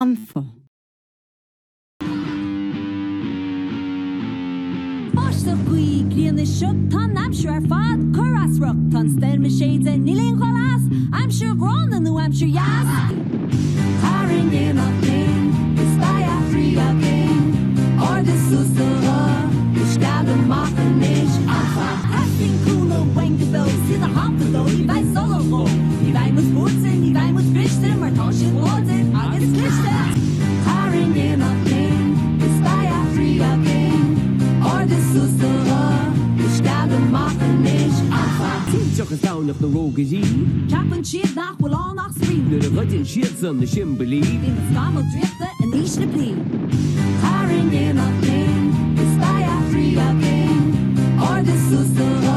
Anfa. I'm sure fad Coras rock ton ster med shades and kneeling holas. I'm sure grown in New Hampshire yes. Carrying in a thing, it's by a free again. Or the sister, ich glaube machen nicht einfach. Having cooler wang the bells, see the hump below, die weiß solo rum. Die Wein muss gut sein, die Wein muss richten, man tauschen Worte, alles richten. Carrying in a thing, it's by a free again. Or the sister, machen nicht einfach. Zieltjoch is down op de roge zie. Chappen cheert nach wel al nach spring. De rutten cheert on de shimbeli. In de stamel driften en niet de plie. Carrying in a thing, it's by a free again. Or the sister